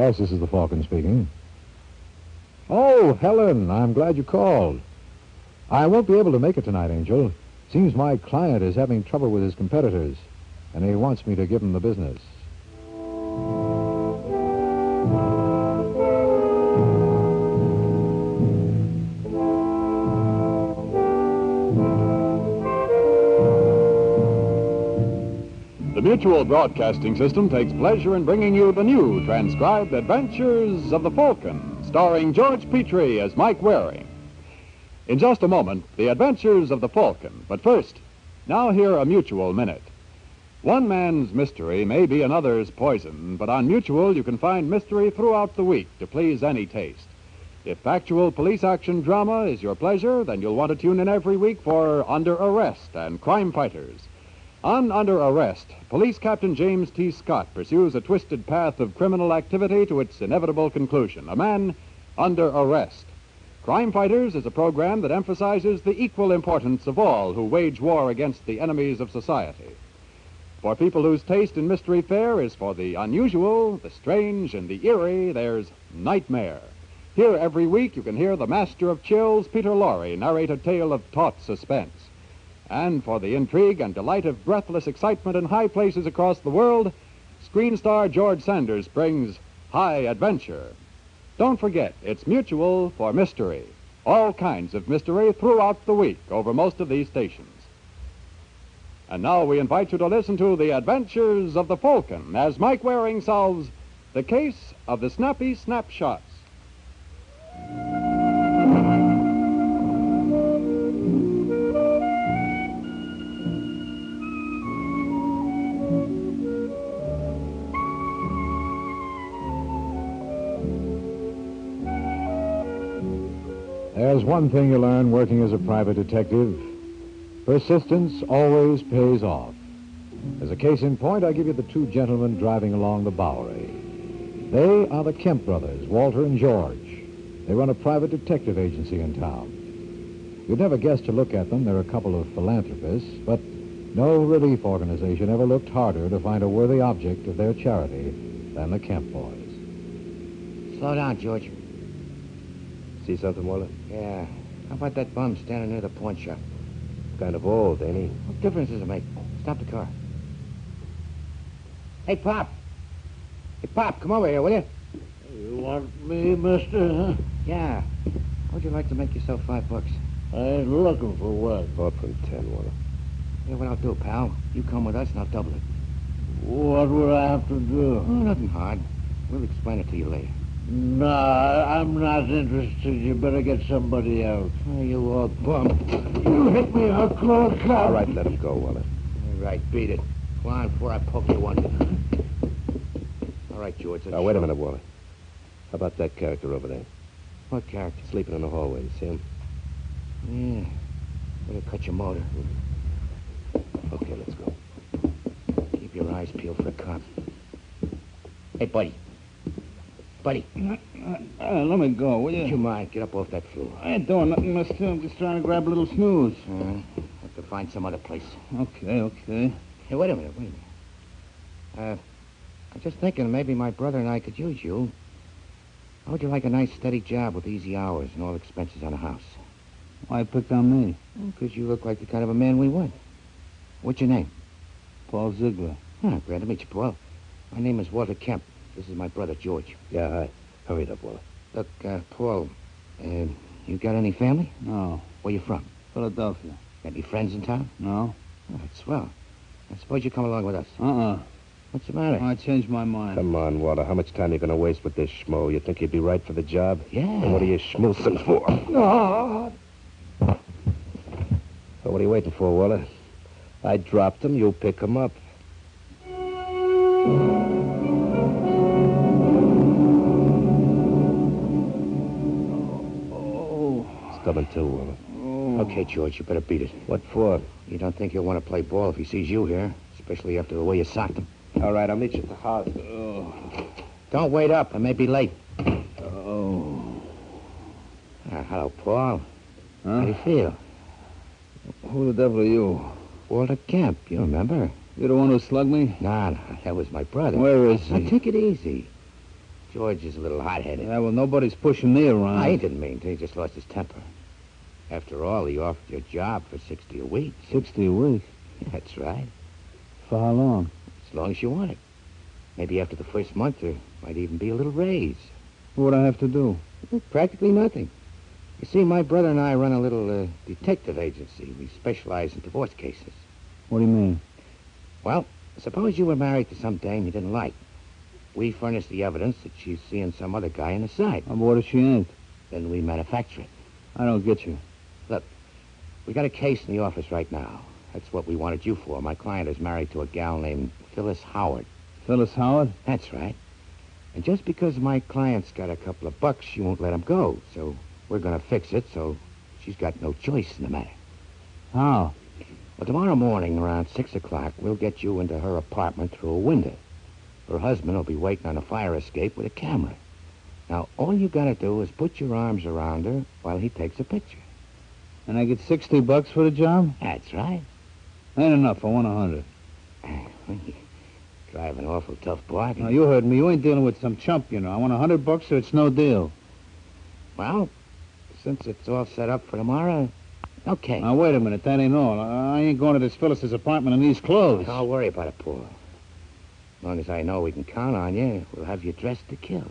Yes, this is the Falcon speaking. Oh, Helen, I'm glad you called. I won't be able to make it tonight, Angel. Seems my client is having trouble with his competitors, and he wants me to give him the business. The Mutual Broadcasting System takes pleasure in bringing you the new transcribed Adventures of the Falcon, starring George Petrie as Mike Waring. In just a moment, the Adventures of the Falcon. But first, now hear a Mutual Minute. One man's mystery may be another's poison, but on Mutual you can find mystery throughout the week to please any taste. If factual police action drama is your pleasure, then you'll want to tune in every week for Under Arrest and Crime Fighters. On Under Arrest, Police Captain James T. Scott pursues a twisted path of criminal activity to its inevitable conclusion. A man under arrest. Crime Fighters is a program that emphasizes the equal importance of all who wage war against the enemies of society. For people whose taste in mystery fare is for the unusual, the strange, and the eerie, there's Nightmare. Here every week you can hear the master of chills, Peter Lorre, narrate a tale of taut suspense. And for the intrigue and delight of breathless excitement in high places across the world, screen star George Sanders brings High Adventure. Don't forget, it's Mutual for mystery. All kinds of mystery throughout the week over most of these stations. And now we invite you to listen to the Adventures of the Falcon as Mike Waring solves the case of the Snappy Snapshots. There's one thing you learn working as a private detective. Persistence always pays off. As a case in point, I give you the two gentlemen driving along the Bowery. They are the Kemp brothers, Walter and George. They run a private detective agency in town. You'd never guess to look at them. They're a couple of philanthropists, but no relief organization ever looked harder to find a worthy object of their charity than the Kemp boys. Slow down, George. See something, Walter? Yeah. How about that bum standing near the pawn shop? Kind of old, ain't he? What difference does it make? Stop the car. Hey, Pop. Hey, Pop, come over here, will you? You want me, mister, huh? Yeah. How'd you like to make yourself $5? I ain't looking for work. Up from 10, Walter. Yeah, what I'll do, pal. You come with us and I'll double it. What would I have to do? Oh, nothing hard. We'll explain it to you later. Nah, I'm not interested. You better get somebody else. Oh, you old bum. You hit me, I'll call a cop. All right, let him go, Walter. All right, beat it. Come on, before I poke you one. All right, George. Now, wait a minute, Walter. How about that character over there? What character? Sleeping in the hallway. You see him? Yeah. Better cut your motor. Okay, let's go. Keep your eyes peeled for a cop. Hey, buddy. Buddy. Let me go, will you? Would you mind? Get up off that floor. I ain't doing nothing, mister. I'm just trying to grab a little snooze. Have to find some other place. Okay. Hey, wait a minute. I'm just thinking maybe my brother and I could use you. How would you like a nice, steady job with easy hours and all expenses on a house? Why pick on me? Because you look like the kind of a man we want. What's your name? Paul Ziegler. Glad to meet you, Paul. My name is Walter Kemp. This is my brother, George. Yeah, hi. Hurry it up, Walter. Look, Paul, you got any family? No. Where you from? Philadelphia. Got any friends in town? No. Oh, that's swell. I suppose you come along with us. What's the matter? I changed my mind. Come on, Walter. How much time are you going to waste with this schmo? You think you'd be right for the job? Yeah. And what are you schmoozing for? No. Well, what are you waiting for, Walter? I dropped him. You pick him up. Stubborn too, Walter. Okay, George, you better beat it. What for? You don't think he'll want to play ball if he sees you here, especially after the way you socked him. All right, I'll meet you at the house. Don't wait up. I may be late. Hello, Paul. How do you feel? Who the devil are you? Walter Kemp, you remember? You're the one who slugged me? Nah, that was my brother. Where is he? Now, take it easy. George is a little hot-headed. Yeah, well, nobody's pushing me around. I didn't mean to. He just lost his temper. After all, he offered you a job for 60 a week. 60 a week? That's right. For how long? As long as you want it. Maybe after the first month there might even be a little raise. What would I have to do? Practically nothing. You see, my brother and I run a little detective agency. We specialize in divorce cases. What do you mean? Well, suppose you were married to some dame you didn't like. We furnish the evidence that she's seeing some other guy on the side. What if she ain't? Then we manufacture it. I don't get you. Look, we got a case in the office right now. That's what we wanted you for. My client is married to a gal named Phyllis Howard. Phyllis Howard? That's right. And just because my client's got a couple of bucks, she won't let him go. So we're going to fix it so she's got no choice in the matter. How? Well, tomorrow morning around 6 o'clock, we'll get you into her apartment through a window. Her husband will be waiting on a fire escape with a camera. Now, all you got to do is put your arms around her while he takes a picture. And I get $60 for the job? That's right. Ain't enough. I want 100. Drive an awful tough bargain. Now, you heard me. You ain't dealing with some chump, you know. I want $100 or it's no deal. Well, since it's all set up for tomorrow, okay. Now, wait a minute. That ain't all. I ain't going to this Phyllis's apartment in these clothes. Don't worry about it, Paul. As long as I know we can count on you, we'll have you dressed to kill.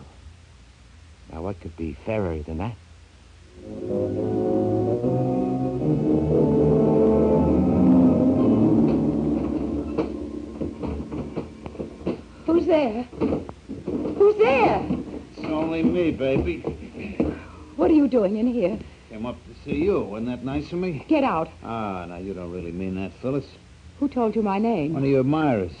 Now, what could be fairer than that? Who's there? Who's there? It's only me, baby. What are you doing in here? Came up to see you. Wasn't that nice of me? Get out. Ah, now, you don't really mean that, Phyllis. Who told you my name? One of your admirers.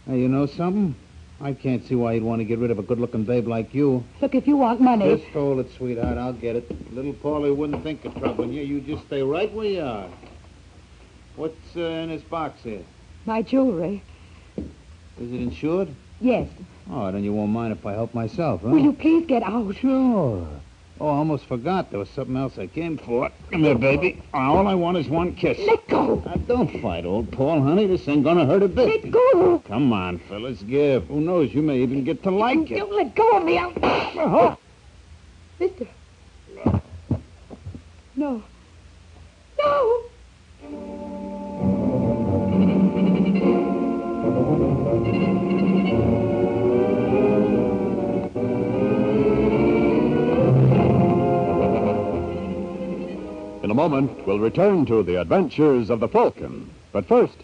Hey, you know something? I can't see why you'd want to get rid of a good-looking babe like you. Look, if you want money... Just hold it, sweetheart. I'll get it. Little Paulie wouldn't think of troubling you. You just stay right where you are. What's in this box here? My jewelry. Is it insured? Yes. Oh, then you won't mind if I help myself, huh? Will you please get out? Sure. Oh, I almost forgot. There was something else I came for. Come here, baby. All I want is one kiss. Let go. Now, don't fight, old Paul, honey. This ain't gonna hurt a bit. Let go. Come on, Phyllis, give. Who knows? You may even get to like it. Don't let go of me. Oh. Mister. No. No. In a moment, we'll return to the adventures of the Falcon. But first,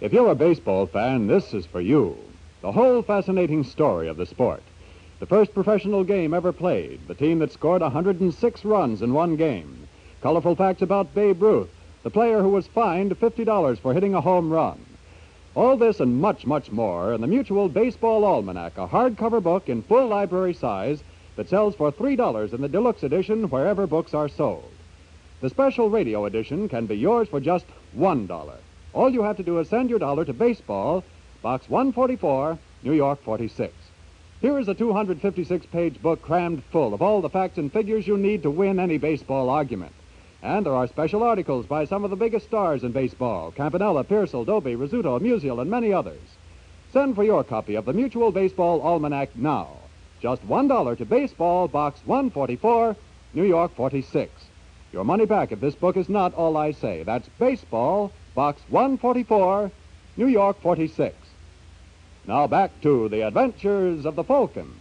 if you're a baseball fan, this is for you. The whole fascinating story of the sport. The first professional game ever played, the team that scored 106 runs in one game. Colorful facts about Babe Ruth, the player who was fined $50 for hitting a home run. All this and much, much more in the Mutual Baseball Almanac, a hardcover book in full library size that sells for $3 in the deluxe edition wherever books are sold. The special radio edition can be yours for just $1. All you have to do is send your dollar to Baseball, Box 144, New York 46. Here is a 256-page book crammed full of all the facts and figures you need to win any baseball argument. And there are special articles by some of the biggest stars in baseball: Campanella, Pearsall, Doby, Rizzuto, Musial, and many others. Send for your copy of the Mutual Baseball Almanac now. Just $1 to Baseball, Box 144, New York 46. Your money back if this book is not all I say. That's Baseball, Box 144, New York 46. Now back to the adventures of the Falcon.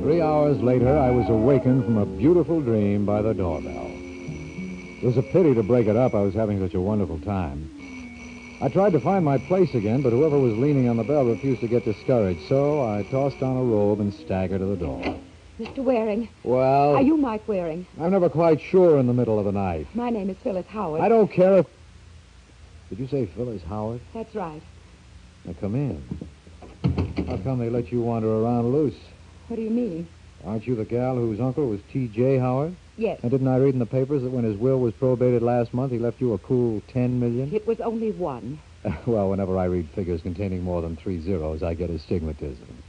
3 hours later, I was awakened from a beautiful dream by the doorbell. It was a pity to break it up. I was having such a wonderful time. I tried to find my place again, but whoever was leaning on the bell refused to get discouraged, so I tossed on a robe and staggered to the door. Mr. Waring. Well... Are you Mike Waring? I'm never quite sure in the middle of the night. My name is Phyllis Howard. I don't care if... Did you say Phyllis Howard? That's right. Now, come in. How come they let you wander around loose? What do you mean? Aren't you the gal whose uncle was T.J. Howard? Yes. And didn't I read in the papers that when his will was probated last month, he left you a cool $10 million? It was only one. Well, whenever I read figures containing more than 3 zeros, I get astigmatism.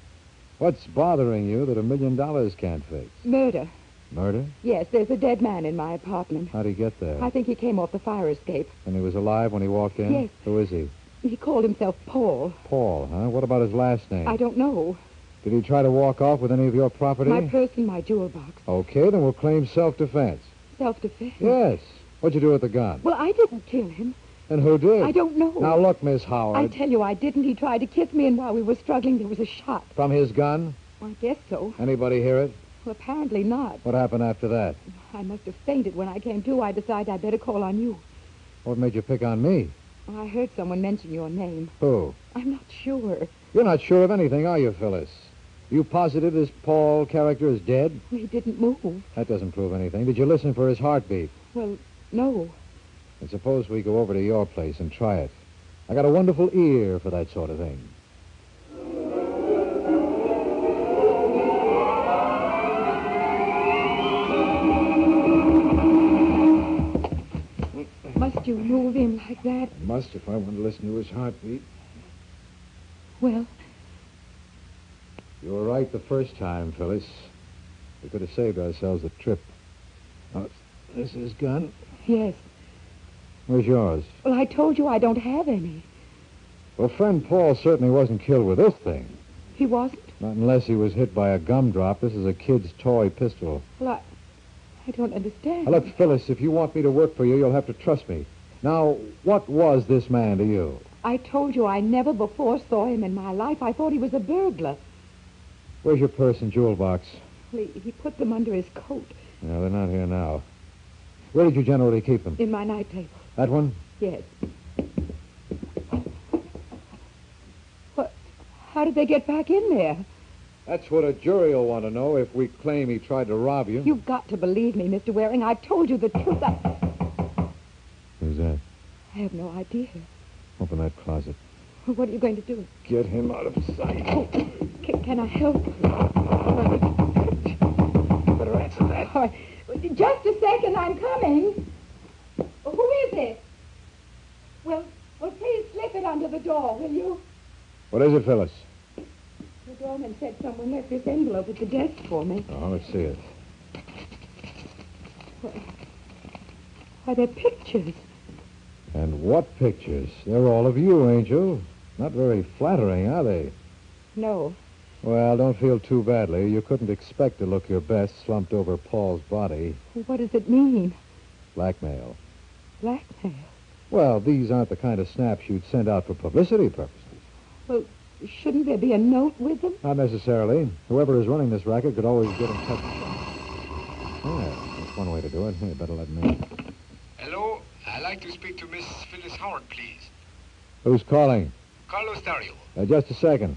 What's bothering you that $1 million can't fix? Murder. Murder? Yes, there's a dead man in my apartment. How'd he get there? I think he came off the fire escape. And he was alive when he walked in? Yes. Who is he? He called himself Paul. Paul, huh? What about his last name? I don't know. Did he try to walk off with any of your property? My purse and my jewel box. Okay, then we'll claim self-defense. Self-defense? Yes. What'd you do with the gun? Well, I didn't kill him. And who did? I don't know. Now, look, Miss Howard. I tell you, I didn't. He tried to kiss me, and while we were struggling, there was a shot. From his gun? I guess so. Anybody hear it? Well, apparently not. What happened after that? I must have fainted. When I came to, I decided I'd better call on you. What made you pick on me? Well, I heard someone mention your name. Who? I'm not sure. You're not sure of anything, are you, Phyllis? You positive this Paul character is dead? Well, he didn't move. That doesn't prove anything. Did you listen for his heartbeat? Well, no. And suppose we go over to your place and try it. I got a wonderful ear for that sort of thing. Must you move him like that? I must if I want to listen to his heartbeat. Well, You were right the first time, Phyllis. We could have saved ourselves a trip. Now, this is gun. yes. Where's yours? Well, I told you I don't have any. Well, friend Paul certainly wasn't killed with this thing. He wasn't? Not unless he was hit by a gumdrop. This is a kid's toy pistol. Well, I don't understand. Now, look, Phyllis, if you want me to work for you, you'll have to trust me. Now, what was this man to you? I told you I never before saw him in my life. I thought he was a burglar. Where's your purse and jewel box? Well, he put them under his coat No, they're not here now. Where did you generally keep them? in my night table. That one? Yes. What? How did they get back in there? That's what a jury will want to know if we claim he tried to rob you. You've got to believe me, Mr. Waring. I've told you the truth. Who's that? I have no idea. Open that closet. What are you going to do? Get him out of sight. Oh, can I help? Better answer that. All right. Just a second, I'm coming. Who is it? Well, please slip it under the door, will you? What is it, Phyllis? The doorman said someone left this envelope at the desk for me. Oh, let's see it. Why, they're pictures. And what pictures? They're all of you, Angel. Not very flattering, are they? No. Well, don't feel too badly. You couldn't expect to look your best slumped over Paul's body. What does it mean? Blackmail. Blackmail. Well, these aren't the kind of snaps you'd send out for publicity purposes. Well, shouldn't there be a note with them? Not necessarily. Whoever is running this racket could always get in touch. Yeah, that's one way to do it. Hey, better let me in. Hello, I'd like to speak to Miss Phyllis Howard, please. Who's calling? Carlos Dario. Just a second.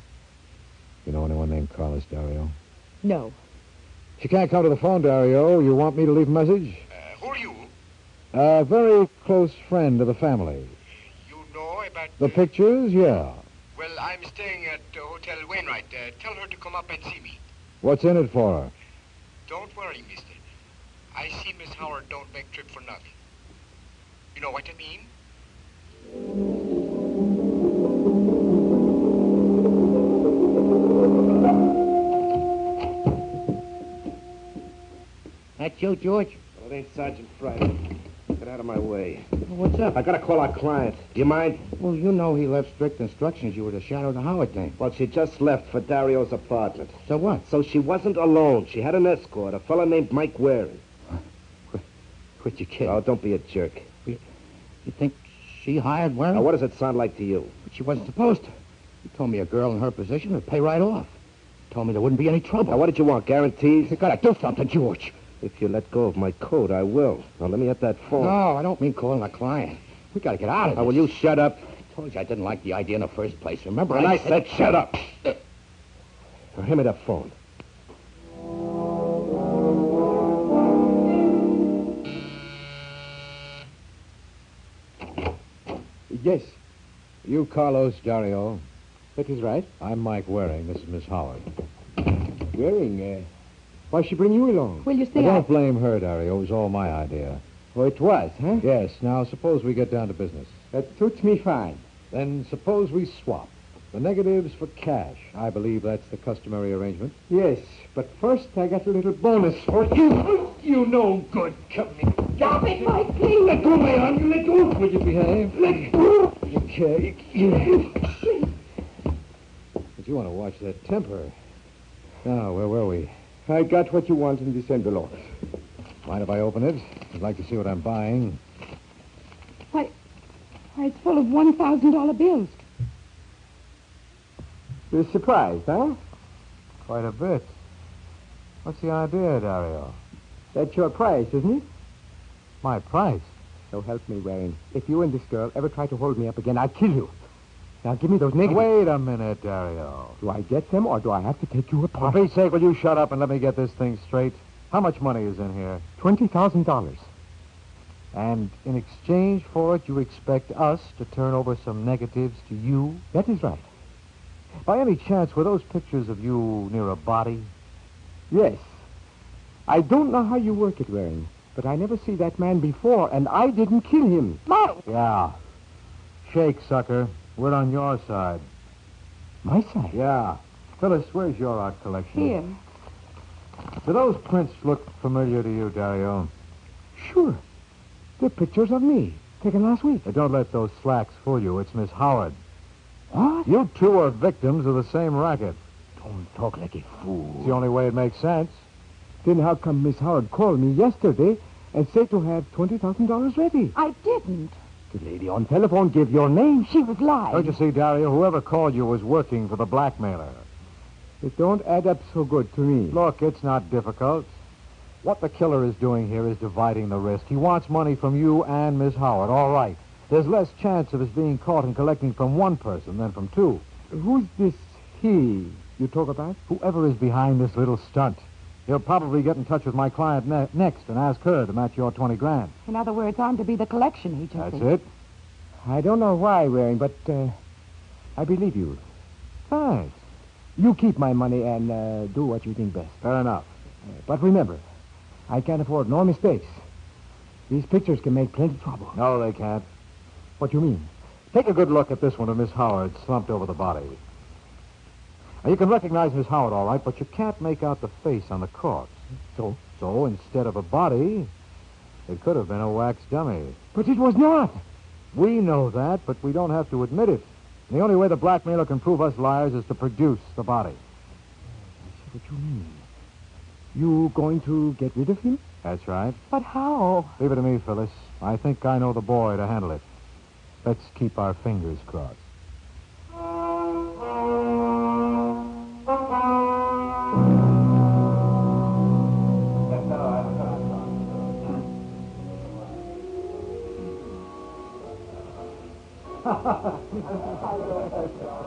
You know anyone named Carlos Dario? No. She can't come to the phone, Dario. You want me to leave a message? Who are you? A very close friend of the family. You know about... The pictures? Yeah. Well, I'm staying at Hotel Wainwright. Tell her to come up and see me. What's in it for her? Don't worry, mister. I see Miss Howard don't make trip for nothing. You know what I mean? That you, George? Well, it ain't Sergeant Friday. Get out of my way. What's up? I gotta call our client. Do you mind? Well, you know he left strict instructions you were to shadow the Howard thing. Well, she just left for Dario's apartment. So what? So she wasn't alone. She had an escort, a fella named Mike Waring. Quit your kidding. Oh, don't be a jerk. You think she hired Waring? Now, what does it sound like to you? But she wasn't supposed to. He told me a girl in her position would pay right off. Told me there wouldn't be any trouble. Now, what did you want? Guarantees? You gotta do something, George. If you let go of my coat, I will. Now, let me at that phone. No, I don't mean calling a client. We gotta get out of Now, this. will you shut up? I told you I didn't like the idea in the first place. Remember, And I said shut up. Now, hand me that phone. Yes. You, Carlos Dario. That is right. I'm Mike Waring. This is Miss Howard. Waring, why she bring you along? Well, you see, Now, don't blame her, Dario. It was all my idea. Oh, it was, huh? Yes. Now, suppose we get down to business. That suits me fine. Then suppose we swap. The negatives for cash. I believe that's the customary arrangement. Yes, but first I got a little bonus for you. You no good. Come here. Stop it, Mike, please. Let go, my arm. You let go. Will you behave? Let go. Okay. But you want to watch that temper. Now, where were we? I got what you want in this envelope. Mind if I open it? I'd like to see what I'm buying. Why, it's full of $1,000 bills. You're surprised, huh? Quite a bit. What's the idea, Dario? That's your price, isn't it? My price? So help me, Waring. If you and this girl ever try to hold me up again, I'll kill you. Now, give me those negatives. Wait a minute, Dario. Do I get them, or do I have to take you For apart? Pete's sake, will you shut up and let me get this thing straight? How much money is in here? $20,000. And in exchange for it, you expect us to turn over some negatives to you? That is right. By any chance, were those pictures of you near a body? Yes. I don't know how you work it, Waring, but I never see that man before, and I didn't kill him. Mike! Yeah. Shake, sucker. We're on your side. My side? Yeah. Phyllis, where's your art collection? Here. Do those prints look familiar to you, Dario? Sure. They're pictures of me, taken last week. But don't let those slacks fool you. It's Miss Howard. What? You two are victims of the same racket. Don't talk like a fool. It's the only way it makes sense. Then how come Miss Howard called me yesterday and said to have $20,000 ready? I didn't. The lady on telephone gave your name. She was lying. Don't you see, Dario? Whoever called you was working for the blackmailer. It don't add up so good to me. Look, it's not difficult. What the killer is doing here is dividing the risk. He wants money from you and Miss Howard. All right. There's less chance of his being caught and collecting from one person than from two. Who's this he you talk about? Whoever is behind this little stunt. He'll probably get in touch with my client next and ask her to match your 20 grand. In other words, I'm to be the collection agency. That's it. I don't know why, Waring, but I believe you. Thanks. You keep my money and do what you think best. Fair enough. But remember, I can't afford no mistakes. These pictures can make plenty of trouble. No, they can't. What do you mean? Take a good look at this one of Miss Howard slumped over the body. Now, you can recognize Miss Howard, all right, but you can't make out the face on the corpse. So instead of a body, it could have been a wax dummy. But it was not. We know that, but we don't have to admit it. And the only way the blackmailer can prove us liars is to produce the body. I see what you mean. You going to get rid of him? That's right. But how? Leave it to me, Phyllis. I think I know the boy to handle it. Let's keep our fingers crossed.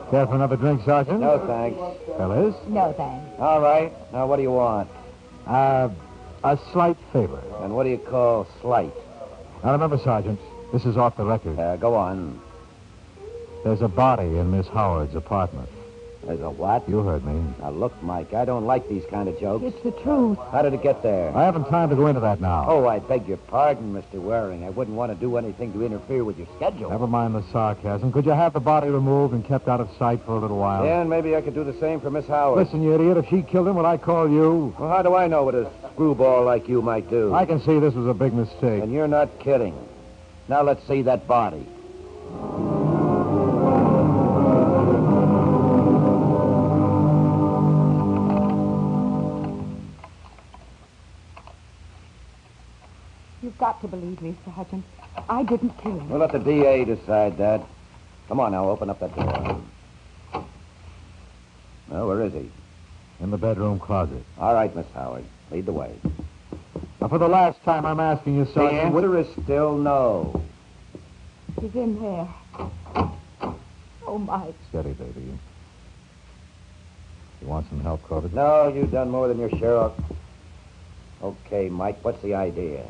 Care for another drink, Sergeant? No, thanks. Phyllis? No, thanks. All right. Now, what do you want? A slight favor. And what do you call slight? Now, remember, Sergeant, this is off the record. Go on. There's a body in Miss Howard's apartment. There's a what? You heard me. Now, look, Mike, I don't like these kind of jokes. It's the truth. How did it get there? I haven't time to go into that now. Oh, I beg your pardon, Mr. Waring. I wouldn't want to do anything to interfere with your schedule. Never mind the sarcasm. Could you have the body removed and kept out of sight for a little while? Yeah, and maybe I could do the same for Miss Howard. Listen, you idiot, if she killed him, would I call you? Well, how do I know what a screwball like you might do? I can see this was a big mistake. And you're not kidding. Now let's see that body. You've got to believe me, Sergeant. I didn't kill him. We'll let the DA decide that. Come on now, open up that door. Well, where is he? In the bedroom closet. All right, Miss Howard. Lead the way. Now, for the last time, I'm asking you, The Sergeant... answer is still no. He's in there. Oh, Mike. Steady, baby. You want some help, Kroeger? No, you've done more than your share of... Okay, Mike, what's the idea?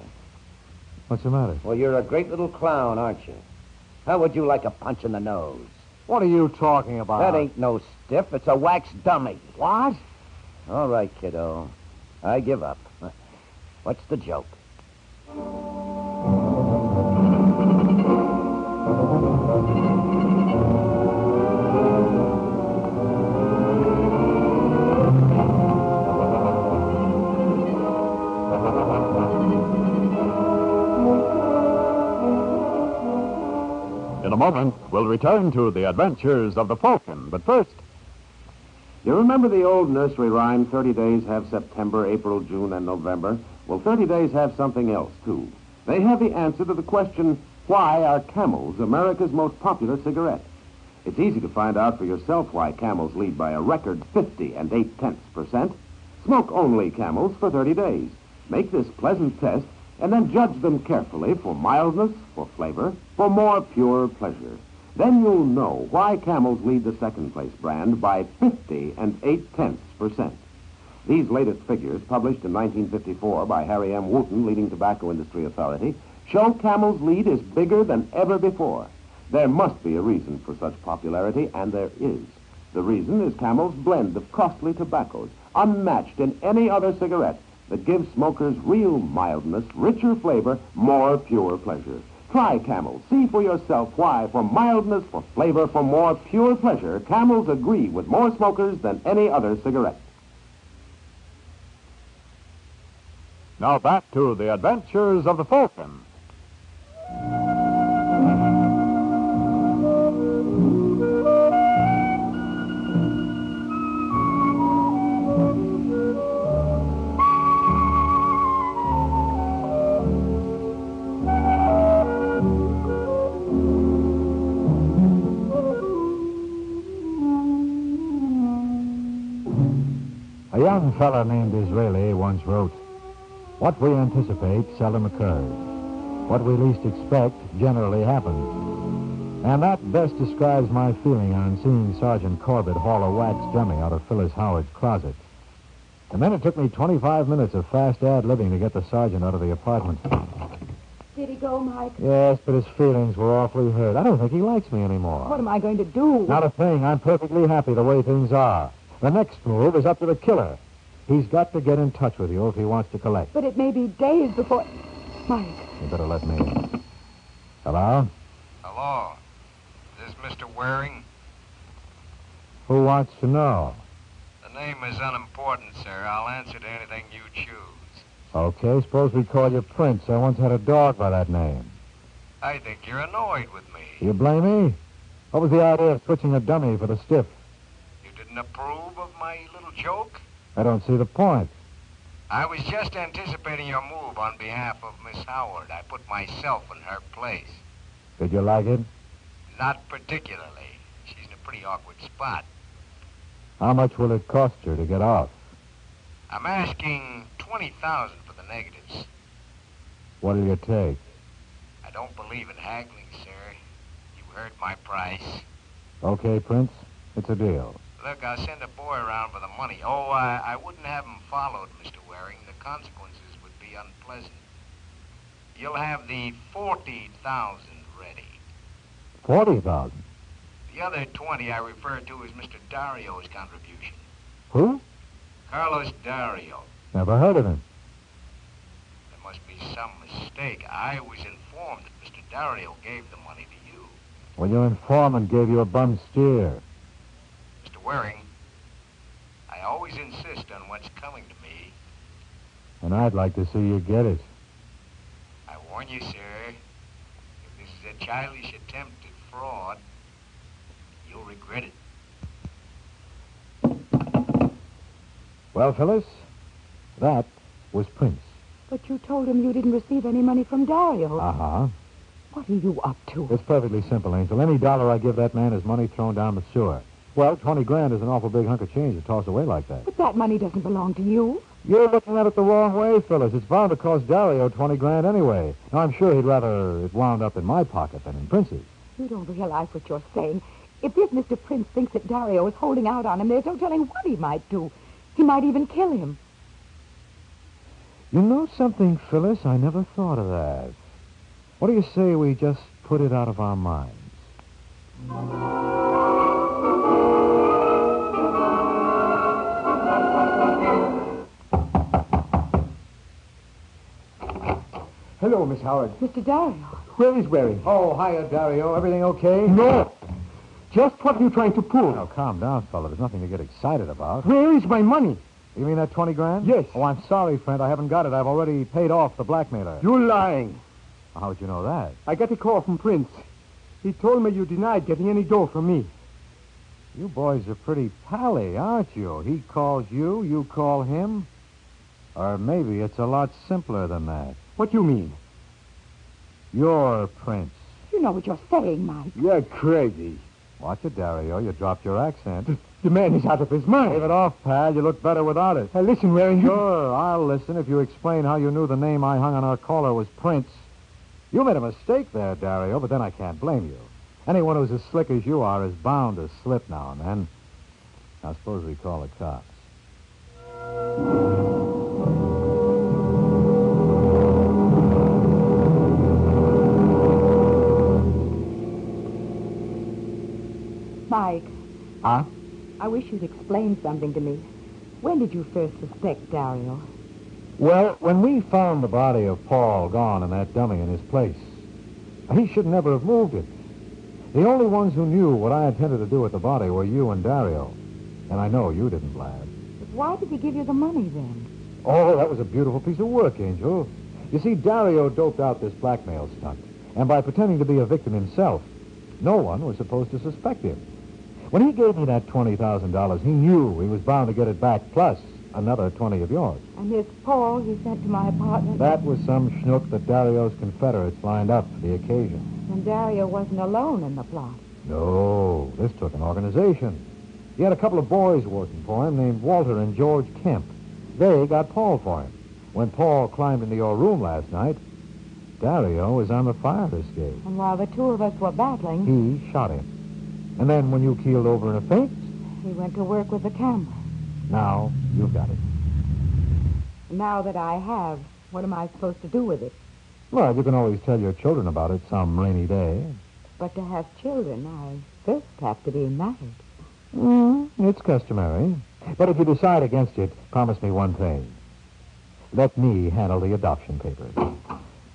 What's the matter? Well, you're a great little clown, aren't you? How would you like a punch in the nose? What are you talking about? That ain't no stiff. It's a wax dummy. What? All right, kiddo. I give up. What's the joke? moment, we'll return to the adventures of the Falcon. But first, You remember the old nursery rhyme, 30 days have September, April, June, and November? Well, 30 days have something else, too. They have the answer to the question, why are Camels America's most popular cigarette? It's easy to find out for yourself why Camels lead by a record 50 and 0.8%. Smoke only Camels for 30 days. Make this pleasant test, and then judge them carefully for mildness, for flavor, for more pure pleasure. Then you'll know why Camels lead the second-place brand by 50 and 0.8%. These latest figures, published in 1954 by Harry M. Wooten, leading tobacco industry authority, show Camel's lead is bigger than ever before. There must be a reason for such popularity, and there is. The reason is Camel's blend of costly tobaccos, unmatched in any other cigarette, that gives smokers real mildness, richer flavor, more pure pleasure. Try Camel. See for yourself why, for mildness, for flavor, for more pure pleasure, Camels agree with more smokers than any other cigarette. now back to the adventures of the Falcon. A young fella named Israeli once wrote, "What we anticipate seldom occurs. What we least expect generally happens." And that best describes my feeling on seeing Sergeant Corbett haul a wax dummy out of Phyllis Howard's closet. And then it took me 25 minutes of fast ad-libbing to get the sergeant out of the apartment. Did he go, Mike? Yes, but his feelings were awfully hurt. I don't think he likes me anymore. What am I going to do? Not a thing. I'm perfectly happy the way things are. The next move is up to the killer. He's got to get in touch with you if he wants to collect. But it may be days before... Mike. You better let me in. Hello? Hello. Is this Mr. Waring? Who wants to know? The name is unimportant, sir. I'll answer to anything you choose. Okay, suppose we call you Prince. I once had a dog by that name. I think you're annoyed with me. You blame me? What was the idea of switching a dummy for the stiff? You didn't approve of my little joke? I don't see the point. I was just anticipating your move on behalf of Miss Howard. I put myself in her place. Did you like it? Not particularly. She's in a pretty awkward spot. How much will it cost you to get off? I'm asking $20,000 for the negatives. What'll you take? I don't believe in haggling, sir. You heard my price. Okay, Prince. It's a deal. Look, I'll send a boy around for the money. Oh, I wouldn't have him followed, Mr. Waring. The consequences would be unpleasant. You'll have the $40,000 ready. 40,000. The other 20 I referred to as Mr. Dario's contribution. Who? Carlos Dario. Never heard of him. There must be some mistake. I was informed that Mr. Dario gave the money to you. Well, your informant gave you a bum steer. Mr. Waring, I always insist on what's coming to me. And I'd like to see you get it. I warn you, sir, if this is a childish attempt at fraud, you'll regret it. Well, Phyllis, that was Prince. But you told him you didn't receive any money from Dario. Uh-huh. What are you up to? It's perfectly simple, Angel. Any dollar I give that man is money thrown down the sewer. Well, 20 grand is an awful big hunk of change to toss away like that. But that money doesn't belong to you. You're looking at it the wrong way, Phyllis. It's bound to cost Dario 20 grand anyway. Now, I'm sure he'd rather it wound up in my pocket than in Prince's. You don't realize what you're saying. If this Mr. Prince thinks that Dario is holding out on him, there's no telling what he might do. He might even kill him. You know something, Phyllis? I never thought of that. What do you say we just put it out of our minds? Hello, Miss Howard. Mr. Dario. Where is Waring? Oh, hiya, Dario. Everything okay? No. Just what are you trying to pull? Now, calm down, fella. There's nothing to get excited about. Where is my money? You mean that 20 grand? Yes. Oh, I'm sorry, friend. I haven't got it. I've already paid off the blackmailer. You're lying. How'd you know that? I got a call from Prince. He told me you denied getting any dough from me. You boys are pretty pally, aren't you? He calls you, you call him. Or maybe it's a lot simpler than that. What you mean? You're Prince. You know what you're saying, Mike. You're crazy. Watch it, Dario. You dropped your accent. The man is out of his mind. Leave it off, pal. You look better without it. Listen, Waring. Sure, I'll listen if you explain how you knew the name I hung on our collar was Prince. You made a mistake there, Dario, but then I can't blame you. Anyone who's as slick as you are is bound to slip now and then. Now, suppose we call the cops. Mike. Huh? I wish you'd explain something to me. When did you first suspect Dario? Well, when we found the body of Paul gone and that dummy in his place, he should never have moved it. The only ones who knew what I intended to do with the body were you and Dario. And I know you didn't, lad. But why did he give you the money then? Oh, that was a beautiful piece of work, Angel. You see, Dario doped out this blackmail stunt. And by pretending to be a victim himself, no one was supposed to suspect him. When he gave me that $20,000, he knew he was bound to get it back, plus another 20 of yours. And this Paul he sent to my apartment? That was some schnook that Dario's Confederates lined up for the occasion. And Dario wasn't alone in the plot. No, this took an organization. He had a couple of boys working for him named Walter and George Kemp. They got Paul for him. When Paul climbed into your room last night, Dario was on the fire escape. And while the two of us were battling... He shot him. And then when you keeled over in a faint... He went to work with the camera. Now you've got it. Now that I have, what am I supposed to do with it? Well, you can always tell your children about it some rainy day. But to have children, I first have to be married. It's customary. But if you decide against it, promise me one thing. Let me handle the adoption papers.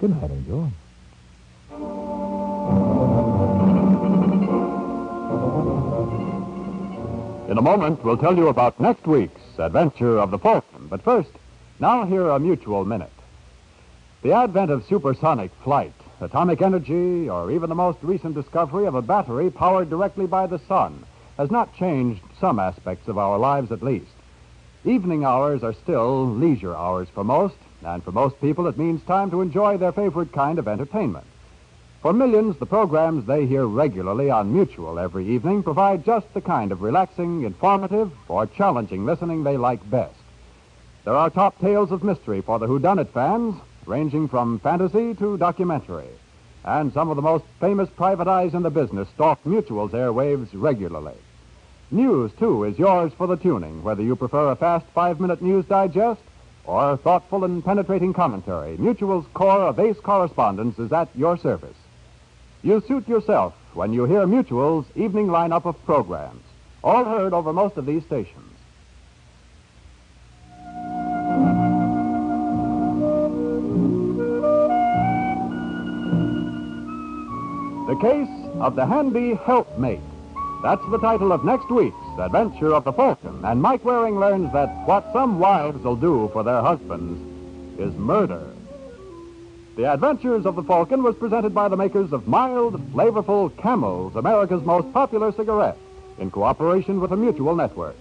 Good night, Angel. In a moment, we'll tell you about next week's adventure of the Falcon. But first, now hear a mutual minute. The advent of supersonic flight, atomic energy, or even the most recent discovery of a battery powered directly by the sun has not changed some aspects of our lives at least. Evening hours are still leisure hours for most, and for most people it means time to enjoy their favorite kind of entertainment. For millions, the programs they hear regularly on Mutual every evening provide just the kind of relaxing, informative, or challenging listening they like best. There are top tales of mystery for the whodunit fans, ranging from fantasy to documentary. And some of the most famous private eyes in the business stalk Mutual's airwaves regularly. News, too, is yours for the tuning, whether you prefer a fast 5-minute news digest or thoughtful and penetrating commentary. Mutual's corps of ace correspondents is at your service. You suit yourself when you hear Mutual's evening lineup of programs, all heard over most of these stations. The Case of the Handy Helpmate. That's the title of next week's Adventure of the Falcon. And Mike Waring learns that what some wives will do for their husbands is murder. The Adventures of the Falcon was presented by the makers of mild, flavorful Camels, America's most popular cigarette, in cooperation with the Mutual Network.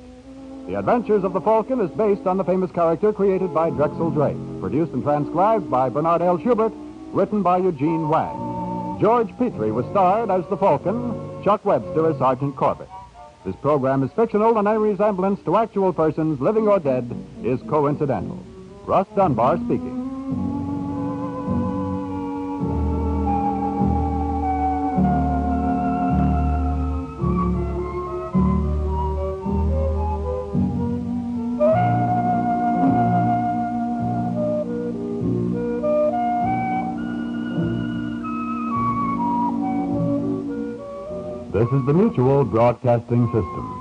The Adventures of the Falcon is based on the famous character created by Drexel Drake, produced and transcribed by Bernard L. Schubert, written by Eugene Wang. George Petrie was starred as the Falcon, Chuck Webster as Sergeant Corbett. This program is fictional, and any resemblance to actual persons, living or dead, is coincidental. Russ Dunbar speaking. This is the Mutual Broadcasting System.